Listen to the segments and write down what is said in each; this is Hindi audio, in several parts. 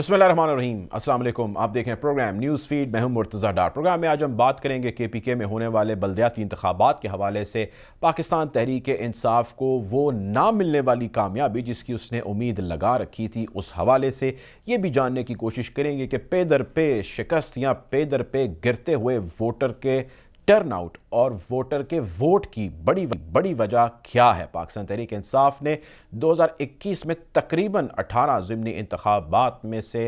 बिस्मिल्लाहिर्रहमानिर्रहीम, अस्सलाम वालेकुम। आप देख रहे हैं प्रोग्राम न्यूज़ फीड। मैं हूं मुर्तज़ा डार। प्रोग्राम में आज हम बात करेंगे KPK में होने वाले बल्दियाती इंतखाबात के हवाले से पाकिस्तान तहरीक इंसाफ को वो ना मिलने वाली कामयाबी जिसकी उसने उम्मीद लगा रखी थी, उस हवाले से ये भी जानने की कोशिश करेंगे कि पे दर पे शिकस्त या पे दर पे गिरते हुए वोटर के टर्नआउट और वोटर के वोट की बड़ी वजह क्या है। पाकिस्तान तहरीक इंसाफ ने 2021 में तकरीबन 18 ज़िमनी इंतखाबात में से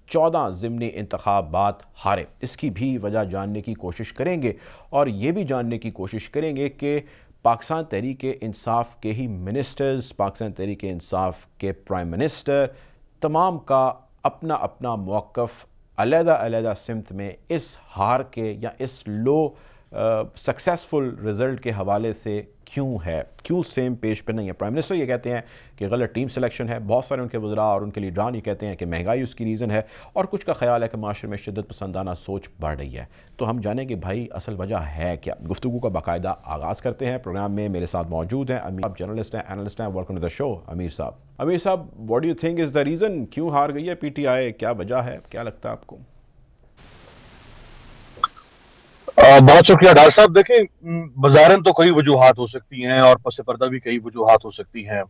14 ज़िमनी इंतखाबात हारे। इसकी भी वजह जानने की कोशिश करेंगे और ये भी जानने की कोशिश करेंगे कि पाकिस्तान तहरीक इंसाफ के ही मिनिस्टर्स, पाकिस्तान तहरीक इंसाफ के प्राइम मिनिस्टर, तमाम का अपना अपना मौक़िफ़ अलग-अलग सिमत में इस हार के या इस लो सक्सेसफुल रिज़ल्ट के हवाले से क्यों सेम पेज पे नहीं है। प्राइम मिनिस्टर ये कहते हैं कि गलत टीम सिलेक्शन है, बहुत सारे उनके वज़रा और उनके लीडरान ये कहते हैं कि महंगाई उसकी रीज़न है, और कुछ का ख्याल है कि माशरे में शिद्दत पसंदाना सोच बढ़ रही है। तो हम जानेंगे भाई असल वजह है क्या। गुफ्तगू का बाकायदा आगाज़ करते हैं। प्रोग्राम में मेरे साथ मौजूद हैं अमीर साहब, जर्नलिस्ट हैं, एनालिस्ट हैं। वेलकम टू द शो अमीर साहब, what do you think is the reason, क्यों हार गई है PTI, क्या वजह है, क्या लगता है आपको? बहुत शुक्रिया डॉक्टर साहब। देखें, बज़ारन तो कई वजूहात हो सकती हैं और पस पर्दा भी कई वजूहात हो सकती हैं,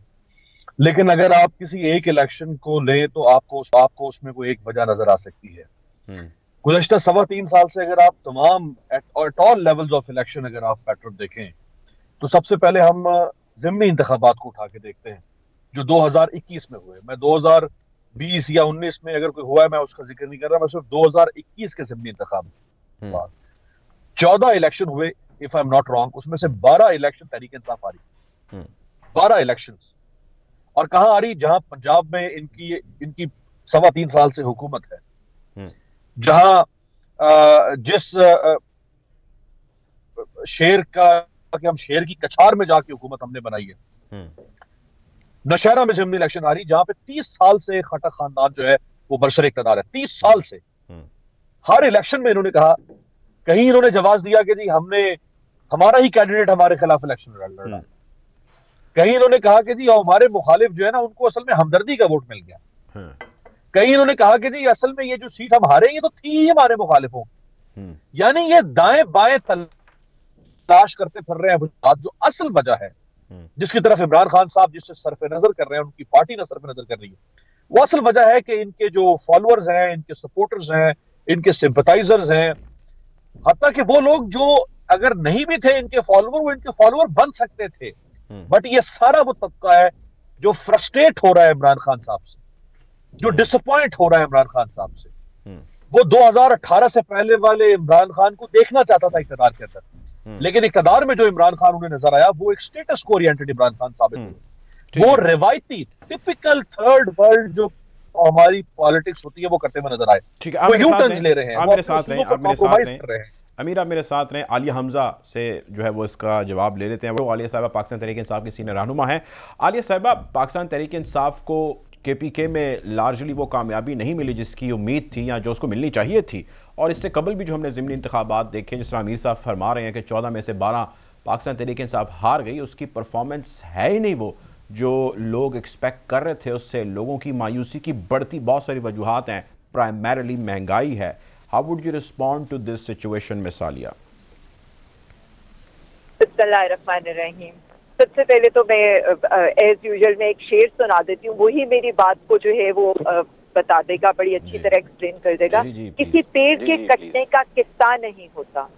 लेकिन अगर आप किसी एक इलेक्शन को लें तो आपको उसमें कोई एक वजह नजर आ सकती है। गुज़श्ता 3.25 साल से अगर आप तमाम at all levels of election अगर आप पैटर्न देखें तो सबसे पहले हम ज़िमनी इंतखाबात को उठा के देखते हैं जो 2021 में हुए। मैं 2020 या 19 में अगर कोई हुआ है मैं उसका जिक्र नहीं कर रहा, मैं सिर्फ 2021 के ज़िमनी इंतखाबात 14 इलेक्शन हुए if I am not wrong, उसमें से 12 इलेक्शन तहरीक इंसाफ आ रही, 12 इलेक्शन। और कहां आ रही? जहां पंजाब में इनकी 3.25 साल से हुकूमत है, जहां जिस शेर का कि हम शेर की कछार में जाके हुकूमत हमने बनाई है, नौशहरा में ज़िमनी इलेक्शन आ रही जहां पे 30 साल से खट्टर खानदान जो है वो बरसर इक़्तिदार है। 30 साल से हर इलेक्शन में इन्होंने कहा, कहीं इन्होंने जवाब दिया कि जी हमारा ही कैंडिडेट हमारे खिलाफ इलेक्शन लड़ा, कहीं इन्होंने कहा कि जी हमारे मुखालिफ जो है ना उनको असल में हमदर्दी का वोट मिल गया, कहीं इन्होंने कहा कि जी असल में ये जो सीट हम हारे ये तो थी ही हमारे मुखालिफों। यानी ये दाएं बाएं तलाश करते फिर रहे हैं जो असल वजह है जिसकी तरफ इमरान खान साहब जिससे सरफ नजर कर रहे हैं, उनकी पार्टी ने सरफ नजर कर रही है, वो असल वजह है कि इनके जो फॉलोअर्स हैं, इनके सपोर्टर्स हैं, इनके सिंपथाइजर्स हैं, हत्ता कि वो लोग जो अगर नहीं भी थे इनके फॉलोअर, वो इनके फॉलोअर बन सकते थे। बट ये सारा वो तबका है जो फ्रस्ट्रेट हो रहा है इमरान खान साहब से, जो डिसअपॉइंट हो रहा है इमरान खान साहब से। वो 2018 से पहले वाले इमरान खान को देखना चाहता था इक़्तिदार के अंदर, लेकिन इक़्तिदार में जो इमरान खान उन्हें नजर आया वो एक स्टेटस को ओरिएंटेड इमरान खान साबित हुए। वो रिवायती टिपिकल थर्ड वर्ल्ड जो हमारी पॉलिटिक्स होती है वो करते हुए नजर आए। ठीक है, वो यू टर्न्स ले रहे हैं, आप मेरे साथ रहे, अमीर आप मेरे साथ रहे। आलिया हमजा से जो है वो इसका जवाब ले लेते हैं। वो आलिया साहिबा पाकिस्तान तहरीक इंसाफ की सीनियर रहनुमा है। आलिया साहिबा, पाकिस्तान तहरीक इंसाफ को KPK में लार्जली वो कामयाबी नहीं मिली जिसकी उम्मीद थी या जो उसको मिलनी चाहिए थी, और इससे कबल भी जो हमने ज़िमनी इंतखाबात देखे, जिस तरह अमीर साहब फरमा रहे हैं कि 14 में से 12 पाकिस्तान तहरीक इंसाफ हार गई, उसकी परफॉर्मेंस है ही नहीं वो जो लोग एक्सपेक्ट कर रहे थे उससे। लोगों की मायूसी की बढ़ती बहुत सारी वजूहात हैं, प्राइमरली महंगाई है। How would you respond to this situation miss Aliya? बिस्मिल्लाहिर्रहमानिर्रहीम। सबसे पहले तो मैं एज यूजुअल में एक शेर सुना देती हूँ, वही मेरी बात को जो है वो बता देगा, बड़ी अच्छी तरह एक्सप्लेन कर देगा। किसी पेड़ के कटने का किस्सा नहीं होता,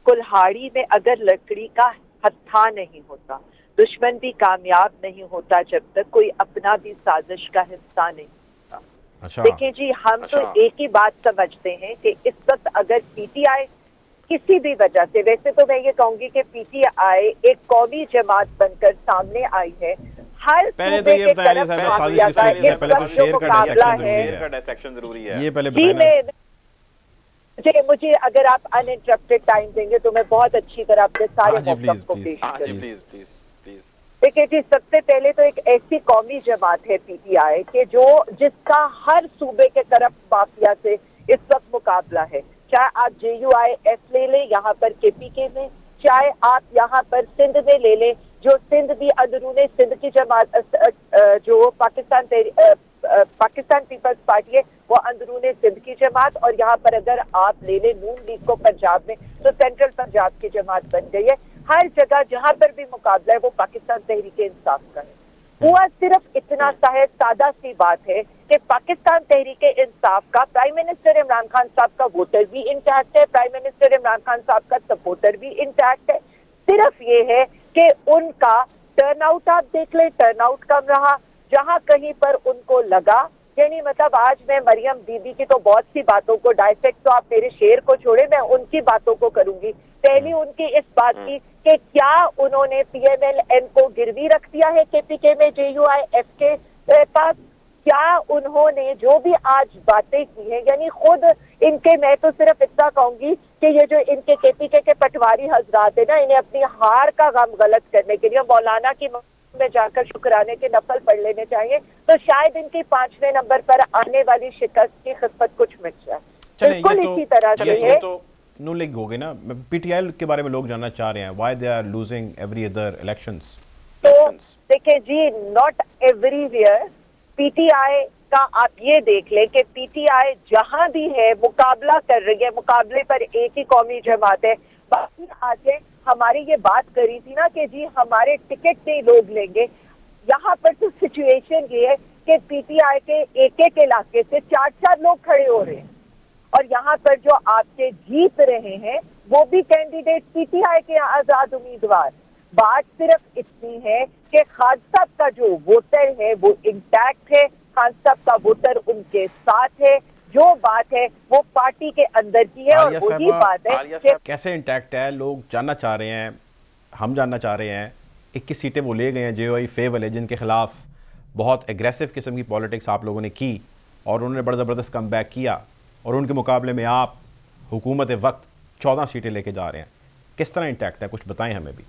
कुल्हाड़ी में अगर लकड़ी का हत्था नहीं होता, दुश्मन भी कामयाब नहीं होता जब तक कोई अपना भी साजिश का हिस्सा नहीं होता। देखिए जी, हम तो एक ही बात समझते हैं कि इस वक्त अगर PTI किसी भी वजह से, वैसे तो मैं ये कहूंगी कि PTI एक कौमी जमात बनकर सामने आई है, हर पहले तो ये बताइए मुझे अगर आप अनइंटरप्टेड टाइम देंगे तो मैं बहुत अच्छी तरह अपने सारे मौक़िफ़ को पेश करूंगी। देखिए जी, सबसे पहले तो एक ऐसी कौमी जमात है PTI के जिसका हर सूबे के तरफ माफिया से इस वक्त मुकाबला है। चाहे आप JUIF ले लें यहाँ पर KPK में, चाहे आप यहाँ पर सिंध में ले लें, जो सिंध भी अंदरूने सिंध की जमात जो पाकिस्तान पाकिस्तान पीपल्स पार्टी है वो अंदरूनी सिंध की जमात, और यहाँ पर अगर आप ले लें नून लीग को पंजाब में तो सेंट्रल पंजाब की जमात बन गई है। हर जगह जहां पर भी मुकाबला है वो पाकिस्तान तहरीक इंसाफ का है। हुआ सिर्फ इतना सा है, सादा सी बात है कि पाकिस्तान तहरीक इंसाफ का प्राइम मिनिस्टर इमरान खान साहब का वोटर भी इंटैक्ट है, प्राइम मिनिस्टर इमरान खान साहब का सपोर्टर भी इंटैक्ट है। सिर्फ ये है कि उनका टर्नआउट आप देख लें, टर्नआउट कम रहा। जहां कहीं पर उनको लगा, यानी मतलब आज मैं मरियम बीबी की तो बहुत सी बातों को डायसेक्ट, तो आप मेरे शेर को छोड़े, मैं उनकी बातों को करूंगी। पहली उनकी इस बात की कि क्या उन्होंने PMLN को गिरवी रख दिया है KPK में JUIF के पास, क्या उन्होंने जो भी आज बातें की हैं, यानी खुद इनके, मैं तो सिर्फ इतना कहूंगी कि ये जो इनके KPK के पटवारी हजरात है ना, इन्हें अपनी हार का गम गलत करने के लिए मौलाना की में जाकर शुक्राने के नफल पढ़ लेने चाहिए, तो शायद इनकी 5वें नंबर पर आने वाली शिकस्त की खिस्मत कुछ मिट जाए। बिल्कुल इसी तरह से है। नून लीग हो गई ना, PTI के बारे में लोग जानना चाह रहे हैं, why they are losing every other elections. तो देखिए जी, नॉट एवरीवेयर PTI का आप ये देख ले कि PTI जहां भी है मुकाबला कर रही है, मुकाबले पर एक ही कौमी जमात है। बाकी आज हमारी ये बात करी थी ना कि जी हमारे टिकट नहीं लोग लेंगे, यहाँ पर तो सिचुएशन ये है कि PTI के एक इलाके से 4-4 लोग खड़े हो रहे हैं, और यहाँ पर जो आपके जीत रहे हैं वो भी कैंडिडेट PTI के आजाद उम्मीदवार। बात सिर्फ इतनी है कि खान साहब का जो वोटर है वो इंटैक्ट है, खान साहब का वोटर उनके साथ है। जो बात है वो पार्टी के अंदर की है, और वही बात है कि कैसे इंटैक्ट है, लोग जानना चाह रहे हैं, हम जानना चाह रहे हैं। 21 सीटें वो ले गए हैं JUIF वाले, जिनके खिलाफ बहुत एग्रेसिव किस्म की पॉलिटिक्स आप लोगों ने की, और उन्होंने बड़ा ज़बरदस्त कम बैक किया, और उनके मुकाबले में आप हुकूमत वक्त 14 सीटें लेके जा रहे हैं। किस तरह इंटैक्ट है, कुछ बताएं हमें भी।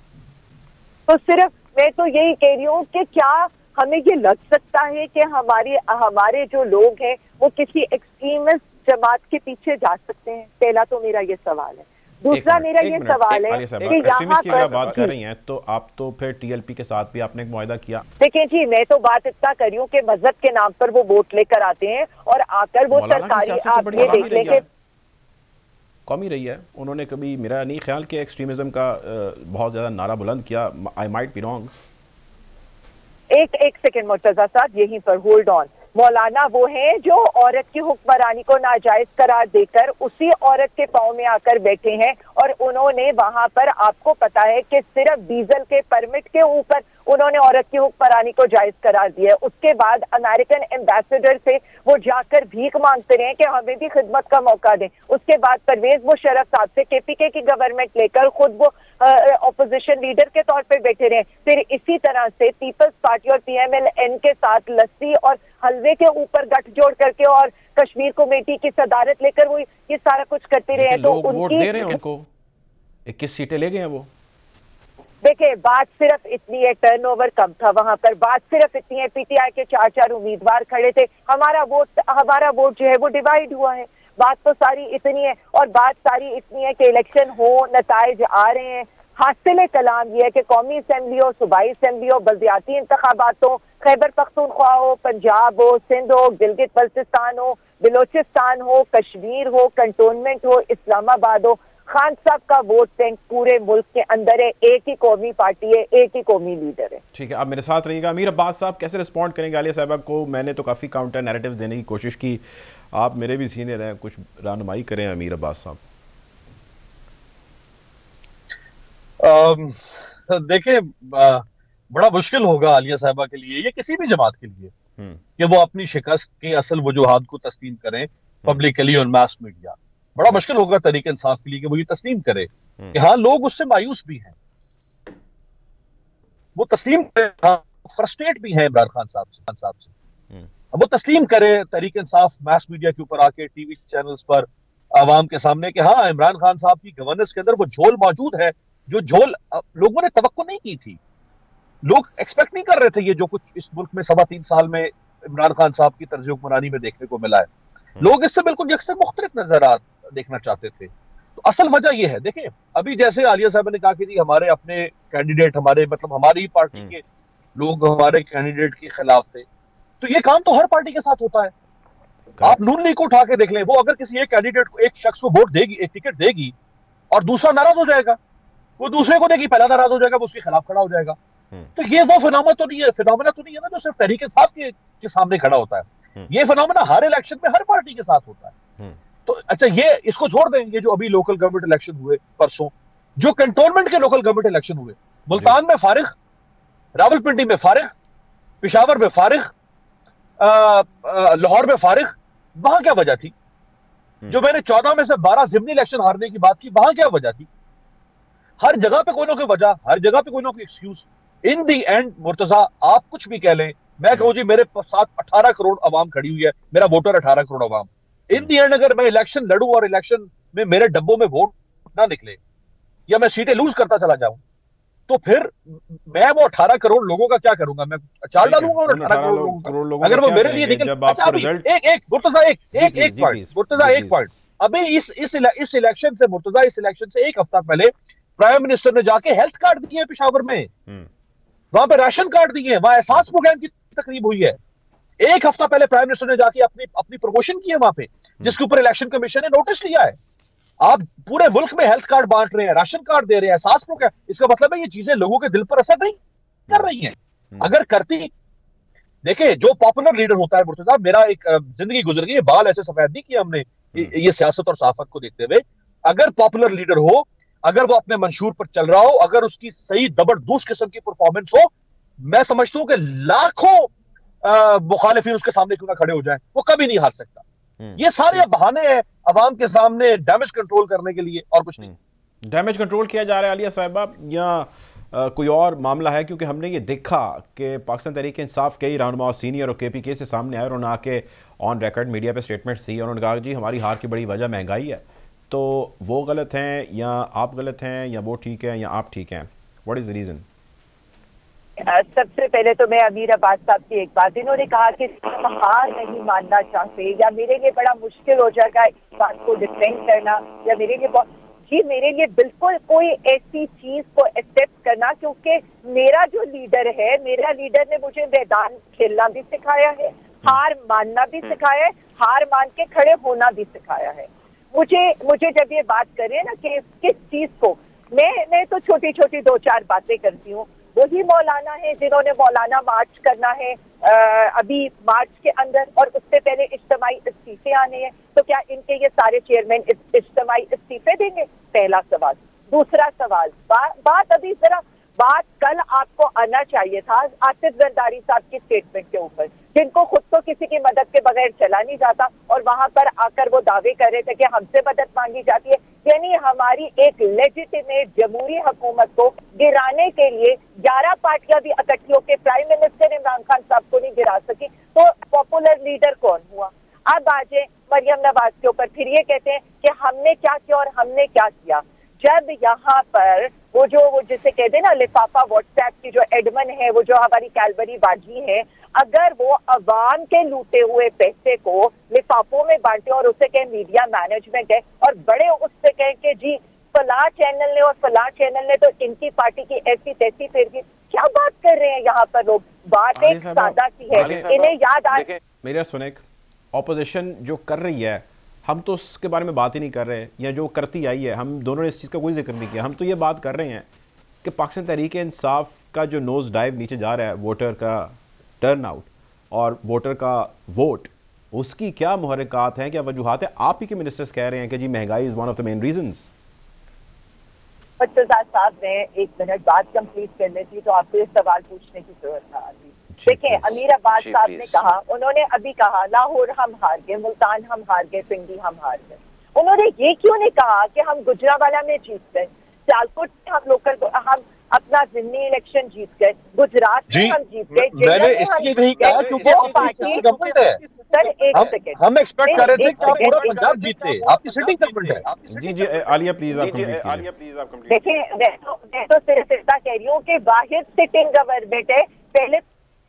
तो सिर्फ मैं तो यही कह रही हूँ कि क्या हमें ये लग सकता है कि हमारे जो लोग हैं वो किसी एक्सट्रीमिस्ट जमात के पीछे जा सकते हैं? पहला तो मेरा ये सवाल है। दूसरा मेरा ये सवाल है कि यहाँ पर बात कर रही हैं तो आप तो फिर TLP के साथ भी आपने एक मुआहदा किया। देखिए जी, मैं तो बात इतना कर रही हूँ कि मजहब के नाम पर वो वोट लेकर आते हैं, और आकर वो सरकारी, आप ये देख लें कि कौमी रही है, उन्होंने कभी, मेरा नहीं ख्याल कि एक्सट्रीमिज्म का बहुत ज्यादा नारा बुलंद किया। I might be wrong. एक सेकेंड मुर्तजा साहब, यहीं पर होल्ड ऑन। मौलाना वो हैं जो औरत की हुक्मरानी को नाजायज करार देकर उसी औरत के पांव में आकर बैठे हैं, और उन्होंने वहां पर, आपको पता है कि सिर्फ डीजल के परमिट के ऊपर उन्होंने औरत की हुक्मरानी को जायज करार दिया। उसके बाद अमेरिकन एम्बेसडर से वो जाकर भीख मांगते रहे कि हमें भी खिदमत का मौका दें। उसके बाद परवेज मुशर्रफ साहब से KPK की गवर्नमेंट लेकर खुद वो ऑपोजिशन लीडर के तौर पे बैठे रहे। फिर इसी तरह से पीपल्स पार्टी और PMLN के साथ लस्सी और हलवे के ऊपर गठजोड़ करके और कश्मीर कमेटी की सदारत लेकर वो ये सारा कुछ करते रहे। तो वोट दे रहे हैं उनको, 21 सीटें ले गए हैं वो। देखिए, बात सिर्फ इतनी है, टर्नओवर कम था वहां पर। बात सिर्फ इतनी है, PTI के 4-4 उम्मीदवार खड़े थे, हमारा वोट जो है वो डिवाइड हुआ है। बात तो सारी इतनी है, और बात सारी इतनी है कि इलेक्शन हो, नताइज आ रहे हैं। हासिल कलाम यह है कि कौमी असम्बली हो, सूबाई असम्बली हो, बल्दियाती इंतखाबात हो, खैबर पख्तूनख्वा हो, पंजाब हो, सिंध हो, गिलगित बल्तिस्तान हो, बलोचिस्तान हो, कश्मीर हो, कंटोनमेंट हो, इस्लामाबाद हो, खान साहब का वोट बैंक पूरे मुल्क के अंदर है। एक ही कौमी पार्टी है, एक ही कौमी लीडर है। ठीक है, आप मेरे साथ रहिएगा। अमीर अब्बास साहब कैसे रिस्पॉन्ड करेंगे आलिया साहब को? मैंने तो काफ़ी काउंटर नैरेटिव्स देने की कोशिश की, आप मेरे भी सीनियर हैं, कुछ रहनुमाई करें अमीर अब्बास साहब। देखिए, बड़ा मुश्किल होगा आलिया साहबा के लिए, ये किसी भी जमात के लिए, कि वो अपनी शिकस्त की असल वजूहात को तस्लीम करें पब्लिकली और मास मीडिया। बड़ा मुश्किल होगा तहरीक इंसाफ के लिए कि वो ये तस्लीम करे कि हाँ, लोग उससे मायूस भी हैं, वो तस्लीम करे, हाँ, फ्रस्ट्रेट भी हैं इमरान खान साहब से। अब वो तस्लीम करे तहरीक इंसाफ मास मीडिया के ऊपर आके, टीवी चैनल्स पर आवाम के सामने, कि हाँ, इमरान खान साहब की गवर्नेंस के अंदर वो झोल मौजूद है, जो झोल लोगों ने तवक्को नहीं की थी। लोग एक्सपेक्ट नहीं कर रहे थे ये जो कुछ इस मुल्क में 3.25 साल में इमरान खान साहब की तर्ज हुक्मरानी में देखने को मिला है। लोग इससे बिल्कुल यकसर मुख्तलिफ नजरात देखना चाहते थे। तो असल वजह यह है, देखिए, अभी जैसे आलिया साहब ने कहा कि जी हमारे अपने कैंडिडेट, हमारे मतलब हमारी पार्टी के लोग हमारे कैंडिडेट के खिलाफ थे, तो ये काम तो हर पार्टी के साथ होता है। आप नून लीग को उठा के देख लें, वो अगर किसी एक कैंडिडेट को, एक शख्स को वोट देगी, एक टिकट देगी, और दूसरा नाराज हो जाएगा, वो दूसरे को देगी, पहला नाराज हो जाएगा, वो उसके खिलाफ खड़ा हो जाएगा। तो ये वो फिनोमेना तो नहीं है ना जो सिर्फ तहरीक इंसाफ के सामने खड़ा होता है। ये फिनोमेना हर इलेक्शन में हर पार्टी के साथ होता है। तो अच्छा, ये इसको छोड़ दें, ये जो अभी लोकल गवर्नमेंट इलेक्शन हुए परसों, जो कंटोनमेंट के लोकल गवर्नमेंट इलेक्शन हुए, मुल्तान में फारिग, रावलपिंडी में फारिग, पिशावर में फारिग, लाहौर में फारिग, वहां क्या वजह थी? जो मैंने 14 में से 12 जिमनी इलेक्शन हारने की बात की, वहां क्या वजह थी? हर जगह पे कोई ना कोई वजह, हर जगह पे कोई ना कोई excuse. In the and Murtaza, आप कुछ भी कह लें, मैं कहूं जी मेरे साथ 18 करोड़ आवाम खड़ी हुई है, मेरा voter 18 crore Awam. In the and अगर मैं इलेक्शन लड़ूं और इलेक्शन में मेरे डब्बों में वोट ना निकले, या मैं सीटें लूज करता चला जाऊं, तो फिर मैं वो 18 करोड़ लोगों का क्या करूंगा? मैं चाल डालूंगा उन 18 करोड़ लोगों का। अगर वो मेरे लिए निकल, अच्छा मुर्तजा एक पॉइंट, अभी इस इलेक्शन से, मुर्तजा इस इलेक्शन से एक हफ्ता पहले प्राइम मिनिस्टर ने जाके हेल्थ कार्ड दिए पेशावर में, वहां पे राशन कार्ड दिए, वहां एहसास प्रोग्राम की तकरीब हुई है। एक हफ्ता पहले प्राइम मिनिस्टर ने जाके अपनी प्रमोशन की है वहां पे, जिसके ऊपर इलेक्शन कमीशन ने नोटिस लिया है। आप पूरे मुल्क में हेल्थ कार्ड बांट रहे हैं, राशन कार्ड दे रहे हैं, एहसास प्रोग्राम, इसका मतलब है ये चीजें लोगों के दिल पर असर नहीं कर रही हैं। अगर करती, देखिए जो पॉपुलर लीडर होता है मुर्तजा, मेरा एक जिंदगी गुजर गई, बाल ऐसे सफेद नहीं किए हमने ये सियासत और सहाफत को देखते हुए। अगर पॉपुलर लीडर हो, अगर वो अपने मंशूर पर चल रहा हो, अगर उसकी सही जबरदस्त किस्म की परफॉर्मेंस हो, मैं समझता हूं कि लाखों मुखालिफिन उसके सामने क्यों ना खड़े हो जाएं, वो कभी नहीं हार सकता। ये सारे बहाने हैं अवाम के सामने डैमेज कंट्रोल करने के लिए, और कुछ नहीं। डैमेज कंट्रोल किया जा रहा है आलिया साहिबा, या कोई और मामला है? क्योंकि हमने ये देखा कि पाकिस्तान तहरीक इंसाफ कई रहनुमा सीनियर और KPK से सामने आए और उन्होंने आके ऑन रिकॉर्ड मीडिया पे स्टेटमेंट्स दी और उन्होंने कहा जी हमारी हार की बड़ी वजह महंगाई है। तो वो गलत हैं या आप गलत हैं, या वो ठीक है या आप ठीक हैं? What is the reason? सबसे पहले तो मैं अमीर अब्बास साहब की एक बात, इन्होंने कहा कि हार नहीं मानना चाहते, या मेरे लिए बड़ा मुश्किल हो जाएगा इस बात को डिफेंड करना, या मेरे लिए जी मेरे लिए बिल्कुल कोई ऐसी चीज को एक्सेप्ट करना, क्योंकि मेरा जो लीडर है, मेरा लीडर ने मुझे मैदान खेलना भी सिखाया है, हार मानना भी सिखाया है, हार मान के खड़े होना भी सिखाया है। मुझे जब ये बात करें ना कि किस चीज को, मैं तो छोटी छोटी 2-4 बातें करती हूँ। वही मौलाना है जिन्होंने मौलाना मार्च करना है अभी मार्च के अंदर, और उससे पहले इज्तिमाई इस्तीफे आने हैं, तो क्या इनके ये सारे चेयरमैन इज्तिमाई इस्तीफे देंगे? पहला सवाल। दूसरा सवाल, बात अभी जरा बात कल आपको आना चाहिए था आसिफ जरदारी साहब की स्टेटमेंट के ऊपर, जिनको खुद तो किसी की मदद के बगैर चला नहीं जाता, और वहां पर आकर वो दावे कर रहे थे कि हमसे मदद मांगी जाती है। यानी हमारी एक लेजिटिमेट जमहूरी हुकूमत को गिराने के लिए 11 पार्टियां भी इकट्ठी होकर प्राइम मिनिस्टर इमरान खान साहब को नहीं गिरा सकी, तो पॉपुलर लीडर कौन हुआ? अब आ जाए मरियम नवाज के ऊपर, फिर ये कहते हैं कि हमने क्या किया और हमने क्या किया। जब यहाँ पर वो जिसे कहते हैं ना लिफाफा व्हाट्सएप की जो एडमन है, वो जो हमारी कैलबरी बाजी है, अगर वो अवाम के लूटे हुए पैसे को लिफाफों में बांटे और उसे कहे मीडिया मैनेजमेंट है, और बड़े उससे कहें कि जी फला चैनल ने और फला चैनल ने तो इनकी पार्टी की ऐसी तैसी फिर की, क्या बात कर रहे हैं यहाँ पर लोग? बात एक सादा सी है, इन्हें याद आ मेरा सुने, ऑपोजिशन जो कर रही है हम तो उसके बारे में बात ही नहीं कर रहे, या जो करती आई है हम दोनों ने इस चीज़ का कोई जिक्र नहीं किया। हम तो ये बात कर रहे हैं कि पाकिस्तान तहरीक इंसाफ का जो नोज डाइव नीचे जा रहा है, वोटर का टर्न आउट और वोटर का वोट, उसकी क्या मुहर्रिकात हैं, क्या वजूहात है? आप ही के मिनिस्टर्स कह रहे हैं कि जी महंगाई is one of the main reasons. साहब ने 1 मिनट बाद कंप्लीट कर लेती तो आपको ये सवाल पूछने की जरूरत ना आती। देखिए अमीर अब्बास साहब ने कहा, उन्होंने अभी कहा लाहौर हम हार गए, मुल्तान हम हार गए, पिंडी हम हार गए। उन्होंने ये क्यों नहीं कहा कि हम गुजरावाला में जीत गए, सियालकोट में हम लोकल हम अपना जिमनी इलेक्शन जीत गए, गुजरात में हम जीत गए, मैंने इसलिए नहीं कहा क्योंकि सर एक सेकंड, हम एक्सपेक्ट कर रहे थे कि आप पूरा पंजाब जीतते, आपकी सिटिंग गवर्नमेंट है। जी आलिया प्लीज आप कंप्लीट। देखिए मैं तो सिर्फ इतना कह रही हूँ कि वाहिद सिटिंग गवर्नमेंट है, पहले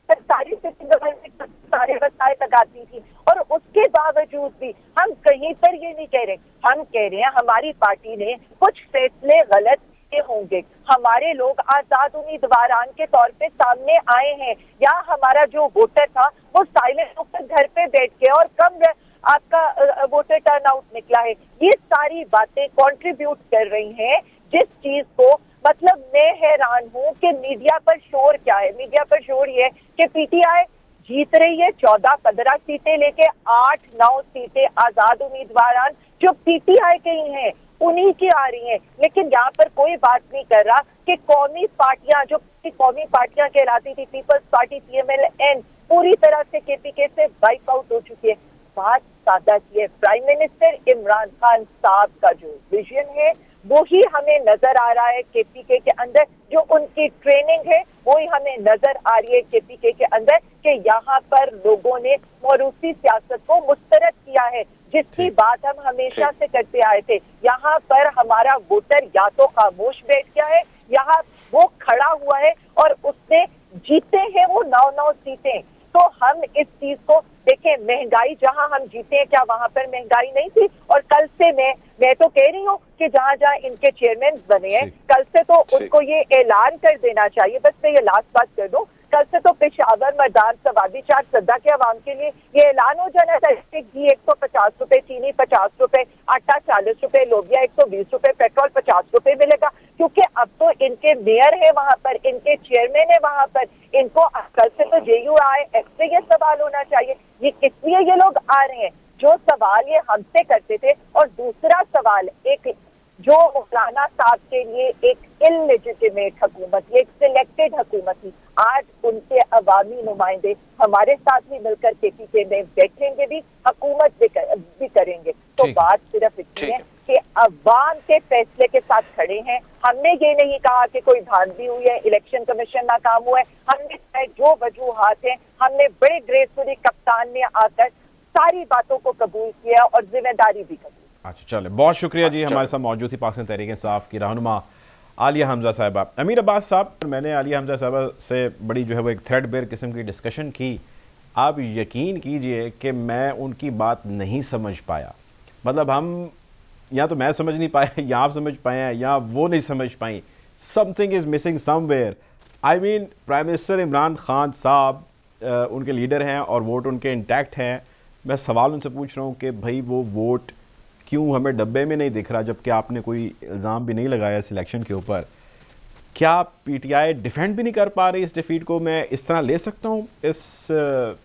सारी सिटिंग गवर्नमेंट सारे वसाइल लगाती थी, और उसके बावजूद भी हम कहीं पर ये नहीं कह रहे, हम कह रहे हैं हमारी पार्टी ने कुछ फैसले गलत बातें होंगे। हमारे लोग आजाद उम्मीदवारान के तौर पे सामने आए हैं, या हमारा जो वोटर था वो साइलेंट होकर घर पे बैठ के, और कम आपका वोटर टर्नआउट निकला है। ये सारी बातें कंट्रीब्यूट कर रही हैं जिस चीज को, मतलब मैं हैरान हूं कि मीडिया पर शोर क्या है। मीडिया पर शोर ये है कि पीटीआई जीत रही है 14-15 सीटें लेके, 8-9 सीटें आजाद उम्मीदवारान जो पीटीआई के ही हैं उन्हीं की आ रही हैं। लेकिन यहाँ पर कोई बात नहीं कर रहा कि कौमी पार्टियां जो कौमी पार्टियां कहलाती थी, पीपल्स पार्टी, पीएमएल-एन, पूरी तरह से केपीके से वाइप आउट हो चुकी है। बात सादा की है, प्राइम मिनिस्टर इमरान खान साहब का जो विजन है वो ही हमें नजर आ रहा है केपीके के अंदर, जो उनकी ट्रेनिंग है वो ही हमें नजर आ रही है केपीके के अंदर, कि यहाँ पर लोगों ने मौरूसी सियासत को मुस्तरद किया है, जिसकी बात हम हमेशा से करते आए थे। यहाँ पर हमारा वोटर या तो खामोश बैठ गया है, यहाँ वो खड़ा हुआ है और उसने जीते हैं वो 9-9 सीटें। तो हम इस चीज को देखें, महंगाई जहां हम जीते हैं, क्या वहां पर महंगाई नहीं थी? और कल से मैं तो कह रही हूँ कि जहां जहां इनके चेयरमैन बने हैं, कल से तो उनको ये ऐलान कर देना चाहिए। बस मैं ये लास्ट बात कर दूं, कल से तो पेशावर, मदार, सवादी, चार सद्दा के अवाम के लिए ये ऐलान हो जाना चाहिए। घी 150 रुपए, चीनी 50 रुपए, आटा 40 रुपए, लोबिया 120 रुपए, पेट्रोल 50 रुपए मिलेगा। क्योंकि अब तो इनके मेयर है वहां पर, इनके चेयरमैन है वहां पर, इनको कल से तो JUIF से ये सवाल होना चाहिए, ये किस लिए ये लोग आ रहे हैं, जो सवाल ये हमसे करते थे। और दूसरा सवाल, एक जो मौलाना साहब के लिए एक इललेजिटिमेट हुकूमत, एक सिलेक्टेड हुकूमत थी, आज उनके अवामी नुमाइंदे हमारे साथ ही मिलकर केपीके में बैठेंगे भी, हुकूमत भी करेंगे। तो बात सिर्फ इतनी है कि अवाम के फैसले के साथ खड़े हैं। हमने ये नहीं कहा कि कोई धांधली हुई है, इलेक्शन कमीशन नाकाम हुआ है, हमने जो वजूहात हैं, हमने बड़े ग्रेसफुली कप्तान में आकर सारी बातों को कबूल किया और जिम्मेदारी भी कबूल। अच्छा, चले, बहुत शुक्रिया जी। हमारे साथ मौजूद थी पाकिस्तान तहरीक-ए-इंसाफ की रहनुमा आलिया हमजा साहिबा। अमीर अब्बास साहब, मैंने आलिया हमजा साहिबा से बड़ी जो है वो एक थ्रेडबेयर किस्म की डिस्कशन की। आप यकीन कीजिए कि मैं उनकी बात नहीं समझ पाया। मतलब हम या तो मैं समझ नहीं पाया, या आप समझ पाए हैं, या वो नहीं समझ पाई। Something is missing somewhere. I mean, prime minister Imran Khan साहब उनके लीडर हैं और वोट उनके इंटैक्ट हैं। मैं सवाल उनसे पूछ रहा हूँ कि भाई वो वोट क्यों हमें डब्बे में नहीं दिख रहा, जबकि आपने कोई इल्ज़ाम भी नहीं लगाया सिलेक्शन के ऊपर। क्या पीटीआई डिफेंड भी नहीं कर पा रही इस डिफीट को? मैं इस तरह ले सकता हूँ इस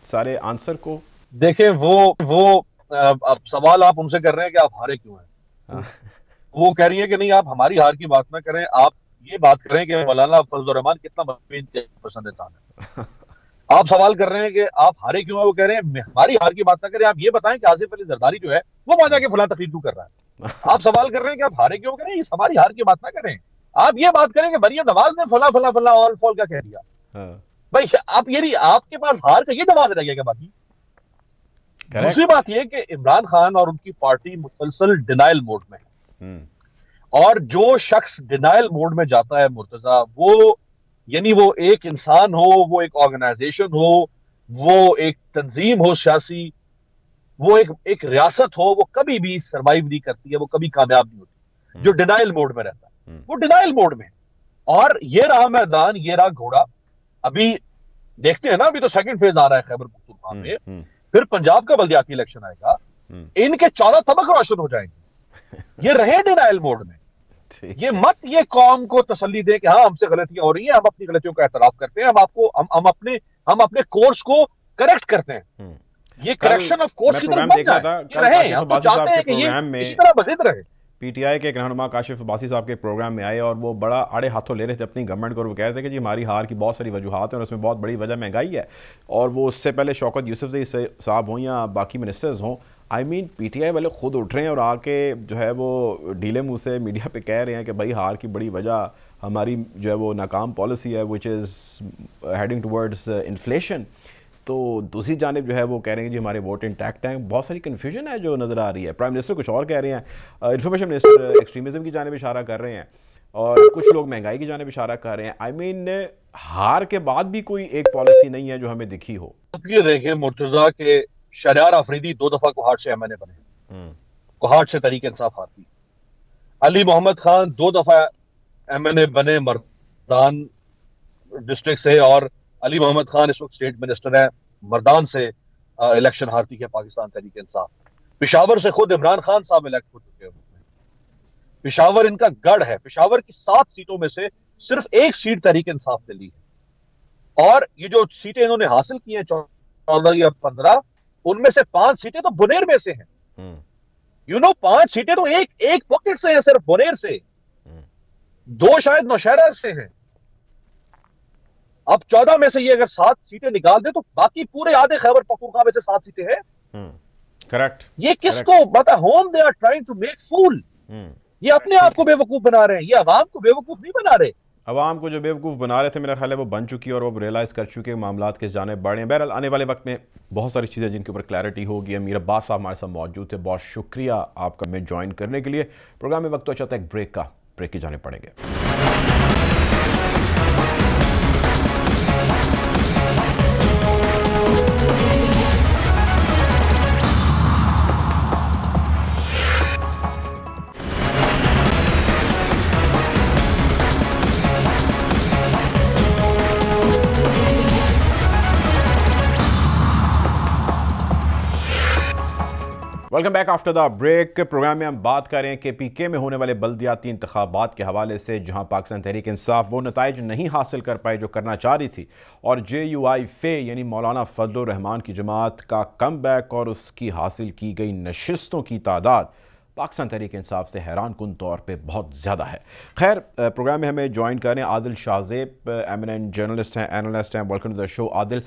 सारे आंसर को? देखिए, वो अब सवाल आप उनसे कर रहे हैं कि आप हारे क्यों हैं। वो कह रही है कि नहीं, आप हमारी हार की बात ना करें, आप ये बात करें कि मौलाना फजलुर रहमान कितना पसंदीदा है। आप सवाल कर रहे हैं कि आप हारे क्यों है, वो कह रहे हैं हमारी हार की बात ना करें, आप ये बताएं कि आसिफ अली जरदारी जो है वो वहां जाके फलां तकरीर क्यों कर रहा है। आप सवाल कर रहे हैं कि आप हारे क्यों करें, इस हमारी हार की बात ना करें, आप ये बात करें कि मरियम नवाज ने फला फला फला ऑल फॉल का कह दिया। भाई आप ये नहीं, आपके पास हार का ये जवाब रह गया। बाकी दूसरी बात यह कि इमरान खान और उनकी पार्टी मुसलसल डिनाइल मोड में है, और जो शख्स डिनाइल मोड में जाता है मुर्तजा, वो यानी वो एक इंसान हो, वो एक ऑर्गेनाइजेशन हो, वो एक तंजीम हो सियासी, वो एक रियासत हो, वो कभी भी सरवाइव नहीं करती है, वो कभी कामयाब नहीं होती। जो डिनाइल मोड में रहता है वो डिनाइल मोड में। और ये रहा मैदान, ये रहा घोड़ा। अभी देखते हैं ना, अभी तो सेकंड फेज आ रहा है खैबर पख्तूनख्वा में, फिर पंजाब का बल्दियाती इलेक्शन आएगा, इनके 14 तबक रोशन हो जाएंगे। ये रहे डिनाइल मोड में। ये मत ये कौम को तसल्ली दे कि हाँ हमसे गलतियां हो रही हैं, हम अपनी गलतियों का एतराफ करते हैं, हम अपने कोर्स को करेक्ट करते हैं। ये करेक्शन ऑफ कोर्स की तरफ मत जाए, हम तो चाहते हैं कि ये इसी तरह बजिद रहे। पीटीआई के एक रहनुमा काशिफ अब्बासी साहब के प्रोग्राम में आए और वो बड़ा आड़े हाथों ले रहे थे अपनी गवर्नमेंट को, और वो कह रहे थे कि जी हमारी हार की बहुत सारी वजूहात हैं और उसमें बहुत बड़ी वजह महंगाई है। और वो उससे पहले शौकत यूसुफजई साहब हों या बाकी मिनिस्टर्स हों, आई मीन पीटीआई वाले खुद उठ रहे हैं और आके जो है वो ढीले मुँह से मीडिया पे कह रहे हैं कि भाई हार की बड़ी वजह हमारी जो है वो नाकाम पॉलिसी है, which is heading towards inflation. तो दूसरी जानिब जो है वो कह रहे हैं जी हमारे वोट इंटैक्ट हैं। बहुत सारी कन्फ्यूजन है जो नज़र आ रही है। प्राइम मिनिस्टर कुछ और कह रहे हैं, इंफॉर्मेशन मिनिस्टर एक्सट्रीमिज़म की जानिब इशारा कर रहे हैं, और कुछ लोग महंगाई की जानिब इशारा कर रहे हैं। आई मीन हार के बाद भी कोई एक पॉलिसी नहीं है जो हमें दिखी हो। ये देखिए मुर्तजा के शहरयार आफरीदी 2 दफा कोहाट से एमएनए बने, कोहाट से तहरीक इंसाफ हारती। अली मोहम्मद खान 2 दफा MNA बने मर्दान डिस्ट्रिक्ट से, और अली मोहम्मद खान इस वक्त स्टेट मिनिस्टर है, मर्दान से इलेक्शन हारती है पाकिस्तान तहरीक इंसाफ। पिशावर से खुद इमरान खान साहब इलेक्ट हो चुके हैं। पिशावर इनका गढ़ है। पिशावर की 7 सीटों में से सिर्फ 1 सीट तहरीक इंसाफ ने ली है, और ये जो सीटें इन्होंने हासिल की हैं 14 या 15, उनमें से 5 सीटें तो बुनेर में से हैं। 5 सीटें तो एक पॉकेट से हैं, सिर्फ बुनेर से। 2 शायद नौशहरा से हैं। अब 14 में से ये अगर 7 सीटें निकाल दे तो बाकी पूरे आधे खैबर पख्तूनख्वा में से 7 सीटें हैं। करेक्ट। ये किसको पता? Home they are trying to make fool. ये अपने आप को बेवकूफ बना रहे हैं, ये अवाम को बेवकूफ नहीं बना रहे। अवाम को जो बेवकूफ़ बना रहे थे, मेरा ख्याल है वो बन चुकी है और वो रियलाइज़ कर चुके हैं मामला किस जाने बढ़े हैं। बहरहाल आने वाले वक्त में बहुत सारी चीज़ें जिनके ऊपर क्लैरिटी होगी। अमीर अब्बास साहब हमारे साथ मौजूद थे, बहुत शुक्रिया आपका में ज्वाइन करने के लिए। प्रोग्राम में वक्त तो चाहता है एक ब्रेक की जाने पड़ेंगे। Welcome back after the break. Program में हम बात कर रहे हैं KPK में होने वाले बल्दियाती इंतखाबात के हवाले से, जहां पाकिस्तान तहरीक इंसाफ वो नताइज नहीं हासिल कर पाई जो करना चाह रही थी, और JUI फे यानी मौलाना फजलुर रहमान की जमात का कम बैक और उसकी हासिल की गई नशिस्तों की तादाद पाकिस्तान तहरीक इंसाफ से हैरान कुन तौर पे बहुत ज़्यादा है। खैर, प्रोग्राम में हमें ज्वाइन करें आदिल शाहजेब, एमिनेंट जर्नलिस्ट हैं, एनालिस्ट हैं। Welcome to the show Adil,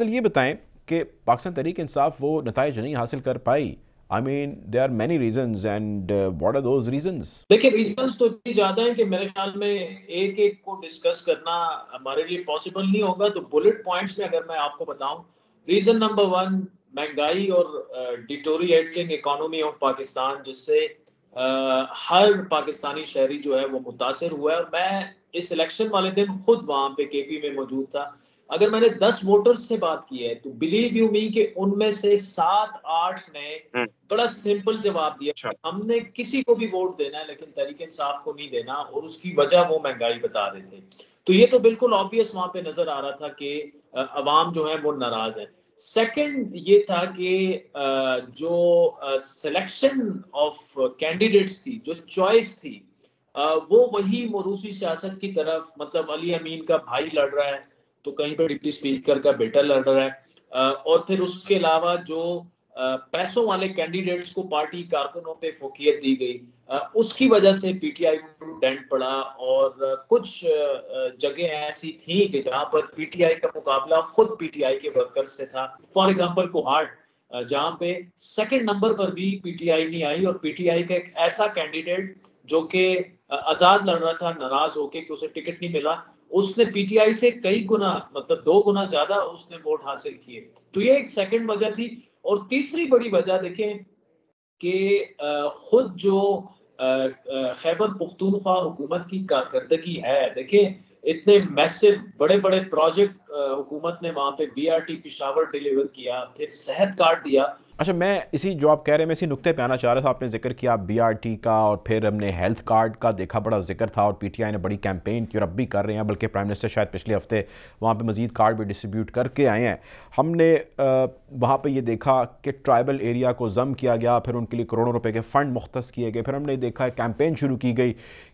ये बताएं कि पाकिस्तान तहरीक इंसाफ वो नताइज नहीं हासिल कर पाई। I mean, there are many reasons, and what are those reasons? देखिए, रीजंस तो इतनी ज्यादा है कि मेरे ख्याल में एक एक को डिस्कस करना हमारे लिए पॉसिबल नहीं होगा। तो बुलेट पॉइंट्स में अगर मैं आपको बताऊं, रीजन नंबर 1 महंगाई और डिटोरिएटिंग इकोनॉमी ऑफ पाकिस्तान, जिससे हर पाकिस्तानी शहरी जो है वो मुतासिर हुआ है। और मैं इस इलेक्शन वाले दिन खुद वहां पे KP में मौजूद था। अगर मैंने 10 वोटर्स से बात की है तो बिलीव यू मी कि उनमें से 7-8 ने बड़ा सिंपल जवाब दिया, हमने किसी को भी वोट देना है लेकिन तहरीक इंसाफ को नहीं देना, और उसकी वजह वो महंगाई बता रहे थे। तो ये तो बिल्कुल ऑब्वियस वहां पे नजर आ रहा था कि अवाम जो है वो नाराज है। सेकंड ये था कि जो सिलेक्शन ऑफ कैंडिडेट्स थी, जो चॉइस थी, वो वही मोरूसी सियासत की तरफ, मतलब अली अमीन का भाई लड़ रहा है तो कहीं पर डिप्टी स्पीकर का बेटा लड़ रहा है, और फिर उसके अलावा जो पैसों वाले कैंडिडेट्स को पार्टी कारकुनों पे फोकियत दी गई, उसकी वजह से PTI को डेंट पड़ा। और कुछ जगह ऐसी थी कि जहां पर PTI का मुकाबला खुद PTI के वर्कर्स से था। फॉर एग्जांपल कोहाट, जहां पे सेकंड नंबर पर भी PTI नहीं आई, और PTI का एक ऐसा कैंडिडेट जो कि आजाद लड़ रहा था नाराज होके कि उसे टिकट नहीं मिला, उसने PTI से कई गुना, मतलब 2 गुना ज्यादा उसने वोट हासिल किए। तो ये एक सेकंड वजह थी। और तीसरी बड़ी वजह देखें कि खुद जो खैबर पख्तूनख्वा हुकूमत की कारकर्दगी है, देखिए इतने मैसिव बड़े बड़े प्रोजेक्ट हुकूमत ने वहाँ पे BRT पिशावर डिलीवर किया, फिर सेहत कार्ड दिया। अच्छा, मैं इसी जो आप कह रहे हैं मैं इसी नुक्ते पे आना चाह रहा था। आपने जिक्र किया BRT का, और फिर हमने हेल्थ कार्ड का देखा, बड़ा जिक्र था, और PTI ने बड़ी कैंपेन की और अब भी कर रहे हैं, बल्कि प्राइम मिनिस्टर शायद पिछले हफ्ते वहाँ पे मज़ीद कार्ड भी डिस्ट्रीब्यूट करके आए हैं। हमने वहाँ पे ये देखा कि ट्राइबल एरिया को ज़म किया गया, फिर उनके लिए करोड़ों रुपए के फ़ंड मुख्तस किए गए। फिर हमने देखा कैंपेन शुरू की गई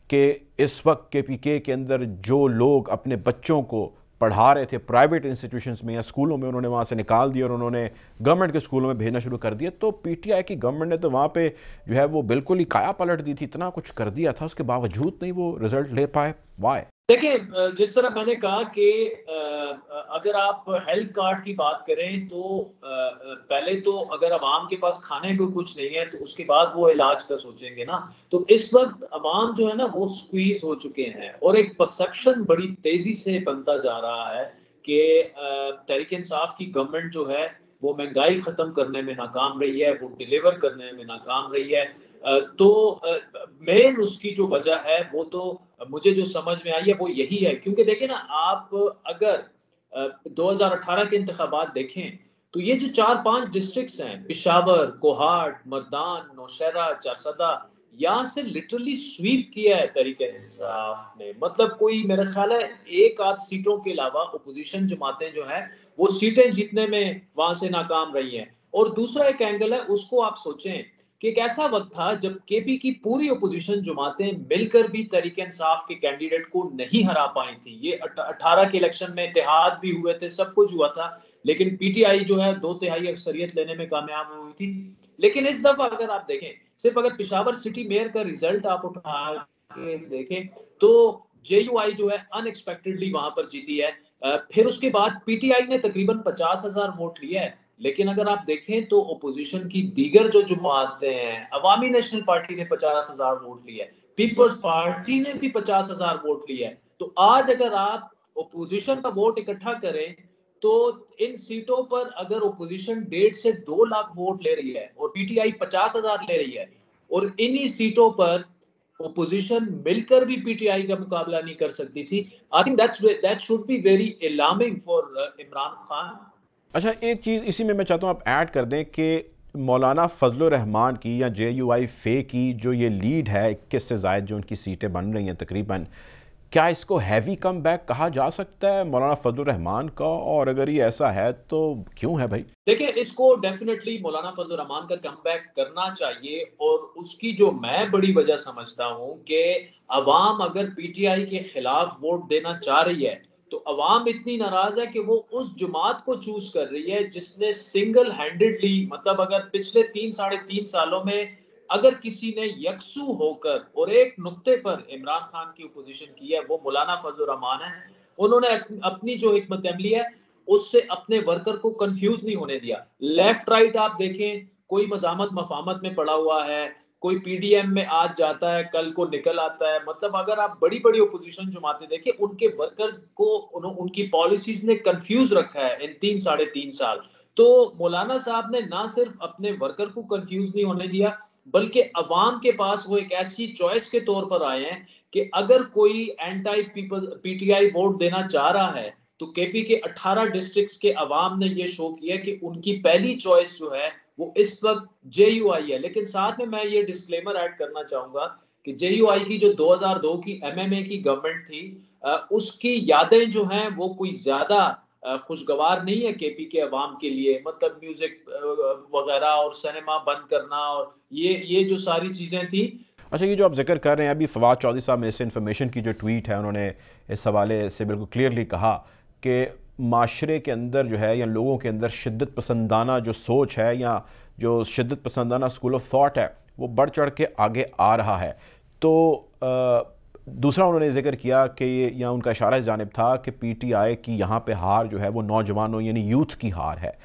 कि इस वक्त KPK के अंदर जो लोग अपने बच्चों को पढ़ा रहे थे प्राइवेट इंस्टीट्यूशंस में या स्कूलों में, उन्होंने वहाँ से निकाल दिया और उन्होंने गवर्नमेंट के स्कूलों में भेजना शुरू कर दिया। तो PTI की गवर्नमेंट ने तो वहाँ पे जो है वो बिल्कुल ही काया पलट दी थी, इतना कुछ कर दिया था, उसके बावजूद नहीं वो रिजल्ट ले पाए। वाई? देखिए, जिस तरह मैंने कहा कि अगर आप हेल्थ कार्ड की बात करें तो पहले तो अगर अवाम के पास खाने को कुछ नहीं है तो उसके बाद वो इलाज का सोचेंगे ना। तो इस वक्त अवाम जो है ना वो स्क्वीज हो चुके हैं, और एक परसेप्शन बड़ी तेजी से बनता जा रहा है कि तहरीक इंसाफ की गवर्नमेंट जो है वो महंगाई खत्म करने में नाकाम रही है, वो डिलीवर करने में नाकाम रही है। तो मेन उसकी जो वजह है वो तो मुझे जो समझ में आई है वो यही है, क्योंकि देखिए ना, आप अगर 2018 के इंतखाबात देखें तो ये जो 4-5 डिस्ट्रिक्ट्स हैं, पिशावर, कोहाट, मर्दान, नौशहरा, चारसदा, यहाँ से लिटरली स्वीप किया है तहरीक इंसाफ ने। मतलब कोई मेरा ख्याल है एक आध सीटों के अलावा अपोजिशन जमातें जो है वो सीटें जीतने में वहां से नाकाम रही हैं। और दूसरा एक एंगल है, उसको आप सोचें कि एक ऐसा वक्त था जब केपी की पूरी अपोजिशन जमातें मिलकर भी तहरीक इंसाफ के कैंडिडेट को नहीं हरा पाई थी। ये 18 के इलेक्शन में इत्तेहाद भी हुए थे, सब कुछ हुआ था, लेकिन पीटीआई जो है 2/3 अक्सरियत लेने में कामयाब हुई थी। लेकिन इस दफा अगर आप देखें, सिर्फ अगर पेशावर सिटी मेयर का रिजल्ट आप उठा के देखें तो जेयूआई जो है अनएक्सपेक्टेडली वहां पर जीती है। फिर उसके बाद पीटीआई ने तकरीबन 50,000 वोट लिया है। लेकिन अगर आप देखें तो ओपोजिशन की दीगर जो जमातें हैं, अवामी नेशनल पार्टी ने 50,000 वोट लिया है, पीपल्स पार्टी ने भी 50,000 वोट लिया है। तो आज अगर आप ओपोजिशन का वोट इकट्ठा करें तो इन सीटों पर अगर ओपोजिशन 1.5 से 2 लाख वोट ले रही है और पीटीआई 50,000 ले रही है, और इन्हीं सीटों पर ओपोजिशन मिलकर भी पीटीआई का मुकाबला नहीं कर सकती थी। I think that should be very alarming for Imran Khan. अच्छा, एक चीज़ इसी में मैं चाहता हूँ आप ऐड कर दें कि मौलाना फजलुर रहमान की या जेयूआई फे की जो ये लीड है 21 से ज़ायद जो उनकी सीटें बन रही हैं तकरीबन, क्या इसको हैवी कम बैक कहा जा सकता है मौलाना फजलुर रहमान का? और अगर ये ऐसा है तो क्यों है भाई? देखिए, इसको डेफिनेटली मौलाना फजलुर रहमान का कम बैक करना चाहिए। और उसकी जो मैं बड़ी वजह समझता हूँ कि अवाम अगर पीटीआई के खिलाफ वोट देना चाह रही है तो अवाम इतनी नाराज है कि वो उस जमात को चूज कर रही है जिसने सिंगल हैंडेडली, मतलब अगर पिछले 3-3.5 सालों में अगर किसी ने यकसू होकर और एक नुक्ते पर इमरान खान की अपोजिशन की है, वो मौलाना फजलुर रहमान है। उन्होंने अपनी जो हिकमत अमली है उससे अपने वर्कर को कंफ्यूज नहीं होने दिया। लेफ्ट राइट आप देखें, कोई मजामत मफामत में पड़ा हुआ है, कोई पीडीएम में आज जाता है कल को निकल आता है। मतलब अगर आप बड़ी बड़ी ओपोजिशन जमातें देखें, उनके वर्कर्स को उनकी पॉलिसीज ने कंफ्यूज रखा है इन 3-3.5 साल। तो मौलाना साहब ने ना सिर्फ अपने वर्कर को कंफ्यूज नहीं होने दिया, बल्कि अवाम के पास वो एक ऐसी चॉइस के तौर पर आए हैं कि अगर कोई एंटी पीटीआई वोट देना चाह रहा है तो केपी के 18 डिस्ट्रिक्ट्स के अवाम ने ये शो किया कि उनकी पहली चॉइस जो है वो इस वक्त जेयूआई है। लेकिन साथ में मैं ये डिस्क्लेमर ऐड करना चाहूंगा कि जेयूआई की जो 2002 की एमएमए की गवर्नमेंट थी, उसकी यादें जो हैं वो कोई ज्यादा खुशगवार नहीं है केपी के अवाम के लिए। मतलब म्यूजिक वगैरह और सिनेमा बंद करना और ये जो सारी चीजें थी। अच्छा, ये जो आप जिक्र कर रहे हैं, अभी फवाद चौधरी साहब मिनिस्टर इन्फॉर्मेशन की जो ट्वीट है, उन्होंने इस हवाले से बिल्कुल क्लियरली कहा कि माशरे के अंदर जो है या लोगों के अंदर शिद्दत पसंदाना जो सोच है या जो शिद्दत पसंदाना स्कूल ऑफ थॉट है वो बढ़ चढ़ के आगे आ रहा है। तो दूसरा उन्होंने जिक्र किया कि ये या उनका इशारा इस जानिब था कि पीटीआई की यहाँ पे हार जो है वो नौजवानों यानी यूथ की हार है।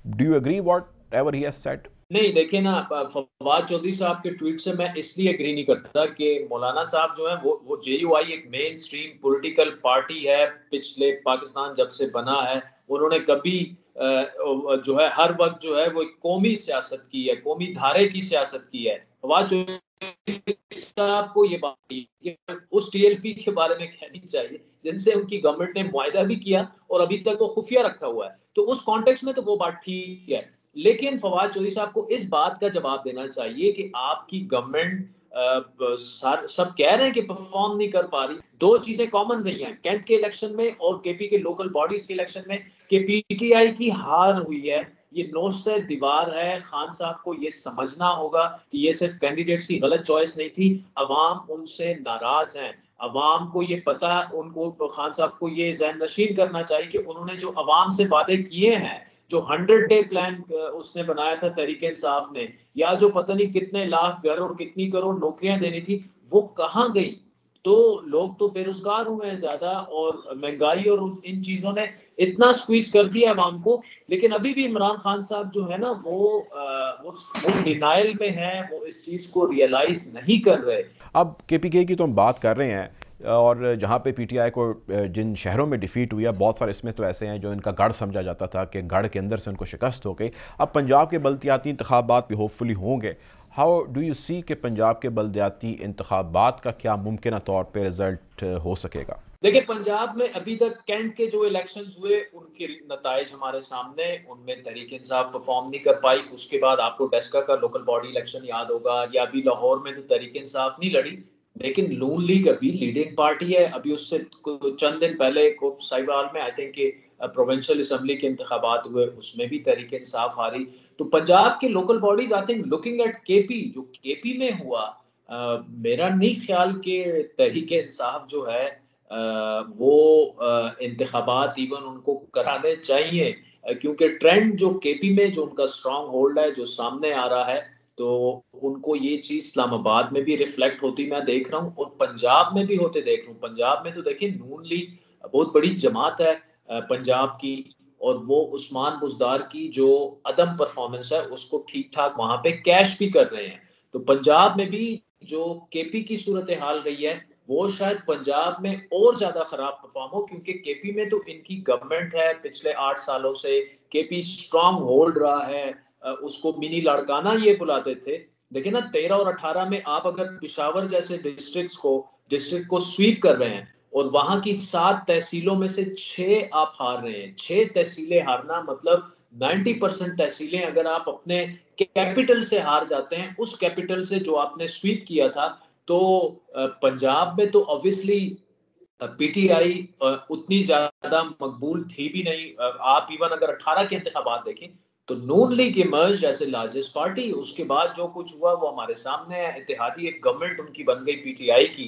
Do you agree whatever he has said? नहीं, देखिए ना, फवाद चौधरी साहब के ट्वीट से मैं इसलिए एग्री नहीं करता कि मौलाना साहब जो है वो जेयूआई एक मेन स्ट्रीम पॉलिटिकल पार्टी है। पिछले पाकिस्तान जब से बना है उन्होंने कभी जो है हर वक्त जो है वो एक कौमी सियासत की है, कौमी धारे की सियासत की है। फवाद चौधरी साहब को ये बात उस टीएलपी के बारे में कहनी चाहिए जिनसे उनकी गवर्नमेंट ने मुआहदा भी किया और अभी तक वो खुफिया रखा हुआ है। तो उस कॉन्टेक्स्ट में तो वो बात ठीक है, लेकिन फवाद चौधरी साहब को इस बात का जवाब देना चाहिए कि आपकी गवर्नमेंट सब कह रहे हैं कि परफॉर्म नहीं कर पा रही। दो चीजें कॉमन रही हैं कैंट के इलेक्शन में और केपी के लोकल बॉडीज के इलेक्शन में कि पीटीआई की हार हुई है। ये नौस्तर दीवार है। खान साहब को ये समझना होगा कि ये सिर्फ कैंडिडेट्स की गलत चॉइस नहीं थी, अवाम उनसे नाराज हैं। अवाम को ये पता, उनको खान साहब को ये ज़हन नशीन करना चाहिए कि उन्होंने जो अवाम से वादे किए हैं, जो 100 डे प्लान उसने बनाया था तहरीक इंसाफ ने, या जो पता नहीं कितने लाख घर और कितनी करोड़ नौकरियां देनी थी, वो कहाँ गई? तो लोग तो बेरोजगार हुए हैं ज्यादा और महंगाई और इन चीजों ने इतना स्क्वीज कर दिया अवाम को। लेकिन अभी भी इमरान खान साहब जो है ना वो डिनाइल में है, वो इस चीज को रियलाइज नहीं कर रहे। अब केपीके की तो हम बात कर रहे हैं और जहाँ पे पीटीआई को जिन शहरों में डिफीट हुई है, बहुत सारे इसमें तो ऐसे हैं जो इनका गढ़ समझा जाता था कि गढ़ के अंदर से उनको शिकस्त हो गई। अब पंजाब के बल्दियाती इंतखाबात भी होपफुली होंगे। हाउ डू यू सी कि पंजाब के बल्दियाती इंतखाबात का क्या मुमकिन तौर पर रिजल्ट हो सकेगा? देखिए, पंजाब में अभी तक कैंट के जो इलेक्शंस हुए उनके नताइज हमारे सामने, उनमें तहरीक इंसाफ परफॉर्म नहीं कर पाई। उसके बाद आपको डेस्का का लोकल बॉडी इलेक्शन याद होगा, या अभी लाहौर में तो तहरीक इंसाफ नहीं लड़ी, लेकिन नून लीग अभी लीडिंग पार्टी है। अभी उससे चंद दिन पहले साहिवाल में आई थिंक प्रोविंशियल असेंबली के इंतखाबात हुए, उसमें भी तहरीक इंसाफ हारी। तो पंजाब के local bodies I think looking at KP, जो केपी में हुआ, मेरा नहीं ख्याल कि तहरीक इंसाफ जो है वो इंतखाबात इवन उनको कराने चाहिए, क्योंकि ट्रेंड जो केपी में जो उनका स्ट्रांग होल्ड है जो सामने आ रहा है, तो उनको ये चीज इस्लामाबाद में भी रिफ्लेक्ट होती मैं देख रहा हूँ और पंजाब में भी होते देख रहा हूँ। पंजाब में तो देखिए नून लीग बहुत बड़ी जमात है पंजाब की, और वो उस्मान बुज़दार की जो अदम परफॉर्मेंस है उसको ठीक ठाक वहां पे कैश भी कर रहे हैं। तो पंजाब में भी जो केपी की सूरत हाल रही है वो शायद पंजाब में और ज्यादा खराब परफॉर्म हो, क्योंकि केपी में तो इनकी गवर्नमेंट है पिछले 8 सालों से, केपी स्ट्रांग होल्ड रहा है, उसको मिनी लाड़काना ये बुलाते थे। देखिए ना, 13 और 18 में आप अगर पिशावर जैसे डिस्ट्रिक्ट को स्वीप कर रहे हैं और वहां की 7 तहसीलों में से 6 आप हार रहे हैं। 6 तहसीलें हारना मतलब 90% तहसीलें अगर आप अपने कैपिटल से हार जाते हैं, उस कैपिटल से जो आपने स्वीप किया था, तो पंजाब में तो ऑब्वियसली पीटीआई उतनी ज्यादा मकबूल थी भी नहीं। आप इवन अगर 18 के इंतखाबात देखें तो नून लीग इमर्ज जैसे लार्जेस्ट पार्टी, उसके बाद जो कुछ हुआ वो हमारे सामने है। इत्तेहादी एक गवर्नमेंट उनकी बन गई पीटीआई की,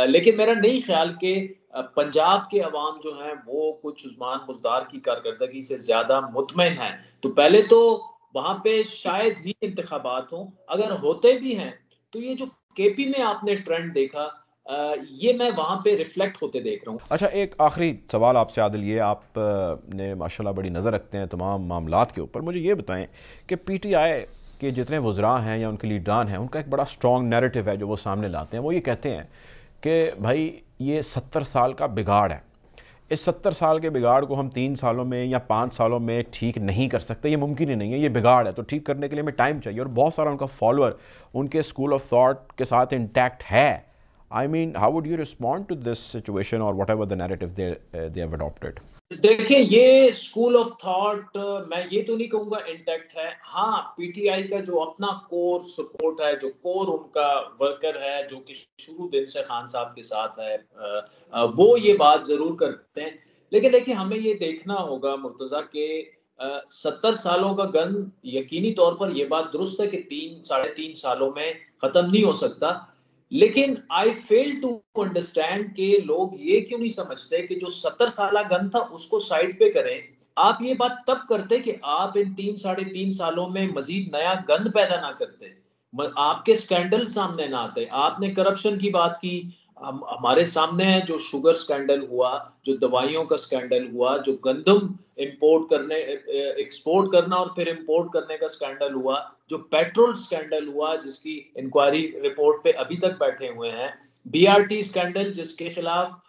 लेकिन मेरा नहीं ख्याल कि पंजाब के अवाम जो हैं वो कुछ उस्मान बुज़दार की कारकर्दगी से ज्यादा मुतमईन है। तो पहले तो वहां पे शायद ही इंतखाबात हों, अगर होते भी हैं तो ये जो केपी में आपने ट्रेंड देखा, ये मैं वहां पे रिफ्लेक्ट होते देख रहा हूँ। अच्छा, एक आखिरी सवाल आपसे आदिल, ये आप ने माशाल्लाह बड़ी नज़र रखते हैं तमाम मामलात के ऊपर, मुझे ये बताएं कि पीटीआई के जितने वज़रा हैं या उनके लीडरान हैं, उनका एक बड़ा स्ट्रॉन्ग नैरेटिव है जो वो सामने लाते हैं। वो ये कहते हैं कि भाई ये 70 साल का बिगाड़ है, इस 70 साल के बिगाड़ को हम 3 सालों में या 5 सालों में ठीक नहीं कर सकते, ये मुमकिन ही नहीं है, ये बिगाड़ है, तो ठीक करने के लिए हमें टाइम चाहिए। और बहुत सारा उनका फॉलोअर उनके स्कूल ऑफ थॉट के साथ इंटैक्ट है। I mean, how would you respond to this situation or whatever the narrative they have adopted? देखिए, ये स्कूल ऑफ थॉट मैं ये तो नहीं कहूंगा इंटैक्ट है। हाँ, पीटीआई का जो अपना कोर सपोर्ट है, जो कोर उनका वर्कर है, जो कि शुरू दिन से खान साहब के साथ है, वो ये बात जरूर करते हैं। लेकिन देखिए, हमें ये देखना होगा मुर्तजा के 70 सालों का गन, यकीनी तौर पर यह बात दुरुस्त है कि 3-3.5 सालों में खत्म नहीं हो सकता, लेकिन आई फेल टू अंडरस्टैंड कि लोग ये क्यों नहीं समझते कि जो 70 साल गन था उसको साइड पे करें। आप ये बात तब करते कि आप इन 3-3.5 सालों में मजीद नया गन पैदा ना करते, आपके स्कैंडल सामने ना आते। आपने करप्शन की बात की, हमारे सामने है जो शुगर स्कैंडल हुआ, जो दवाइयों का स्कैंडल हुआ, जो गंदम इंपोर्ट करने एक्सपोर्ट करना और फिर इंपोर्ट करने का स्कैंडल हुआ, जो पेट्रोल स्कैंडल हुआ जिसकी इंक्वायरी रिपोर्ट पे अभी तक बैठे हुए हैं, बीआरटी स्कैंडल जिसके खिलाफ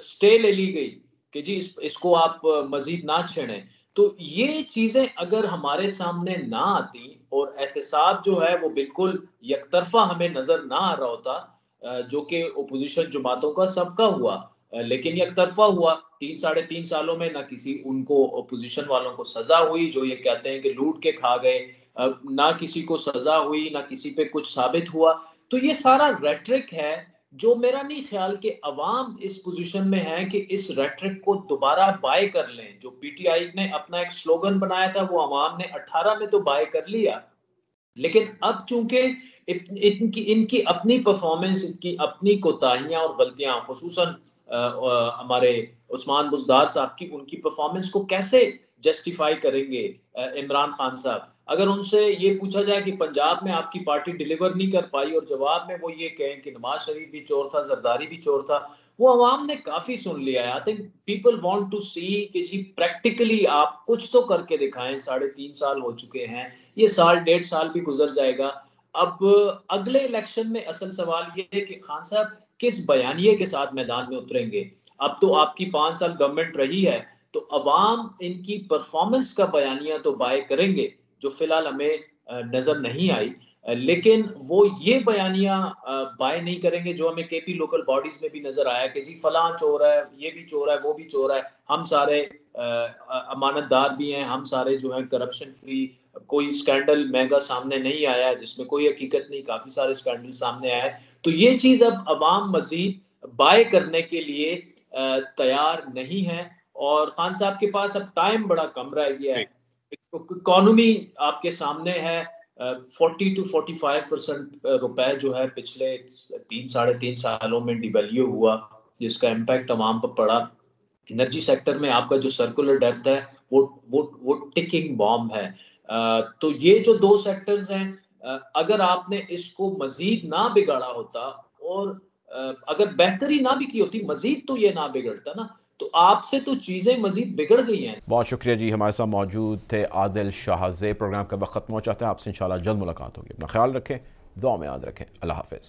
स्टे ले ली गई कि जी इसको आप मजीद ना छेड़ें। तो ये चीजें अगर हमारे सामने ना आती और एहतसाब जो है वो बिल्कुल यकतरफा हमें नजर ना आ रहा होता, जो कि ओपोजिशन जमातों का सबका हुआ, लेकिन यकतरफा हुआ 3-3.5 सालों में, ना किसी उनको ओपोजिशन वालों को सजा हुई जो ये कहते हैं कि लूट के खा गए, ना किसी को सजा हुई, ना किसी पे कुछ साबित हुआ। तो ये सारा रेट्रिक है जो मेरा नहीं ख्याल कि अवाम इस पोजीशन में है कि इस रेट्रिक को दोबारा बाय कर लें। जो पीटीआई ने अपना एक स्लोगन बनाया था वो अवाम ने 18 में तो बाय कर लिया, लेकिन अब चूंकि इनकी अपनी परफॉर्मेंस, इनकी अपनी कोताहियां और गलतियां, खुसूसन हमारे उस्मान बुज़दार साहब की, उनकी परफॉर्मेंस को कैसे जस्टिफाई करेंगे इमरान खान साहब? अगर उनसे ये पूछा जाए कि पंजाब में आपकी पार्टी डिलीवर नहीं कर पाई और जवाब में वो ये कहें कि नवाज शरीफ भी चोर था, जरदारी भी चोर था, वो अवाम ने काफी सुन लिया है। I think people want to see कि जी प्रैक्टिकली आप कुछ तो करके दिखाएं। 3.5 साल हो चुके हैं, ये 1.5 साल भी गुजर जाएगा। अब अगले इलेक्शन में असल सवाल ये है कि खान साहब किस बयानिए के साथ मैदान में उतरेंगे। अब तो आपकी 5 साल गवर्नमेंट रही है, तो अवाम इनकी परफॉर्मेंस का बयानिया तो बाय करेंगे, जो फिलहाल हमें नजर नहीं आई। लेकिन वो ये बयानियां बाय नहीं करेंगे जो हमें केपी लोकल बॉडीज में भी नजर आया कि जी फलां चोर है, ये भी चोर है, वो भी चोर है, हम सारे अमानतदार भी हैं, हम सारे जो है करप्शन फ्री, कोई स्कैंडल महंगा सामने नहीं आया जिसमें कोई हकीकत नहीं, काफी सारे स्कैंडल सामने आए। तो ये चीज अब अवाम मजीद बाय करने के लिए तैयार नहीं है और खान साहब के पास अब टाइम बड़ा कम रह गया है। इकोनॉमी आपके सामने है, 40 to 45% रुपए जो है पिछले 3-3.5 सालों में डिवैल्यू हुआ, जिसका इम्पैक्ट अवाम पर पड़ा। एनर्जी सेक्टर में आपका जो सर्कुलर डेप्थ है वो टिकिंग बॉम्ब है। तो ये जो दो सेक्टर्स हैं, अगर आपने इसको मजीद ना बिगाड़ा होता और अगर बेहतरी ना भी की होती, मजीद तो ये ना बिगड़ता ना, तो आपसे तो चीजें मजीद बिगड़ गई हैं। बहुत शुक्रिया जी, हमारे साथ मौजूद थे आदिल शाहज़ेब। प्रोग्राम का वक्त खत्म हो चाहता है, आपसे इंशाल्लाह जल्द मुलाकात होगी। अपना ख्याल रखें, दुआ में याद रखें। अल्लाह हाफिज़।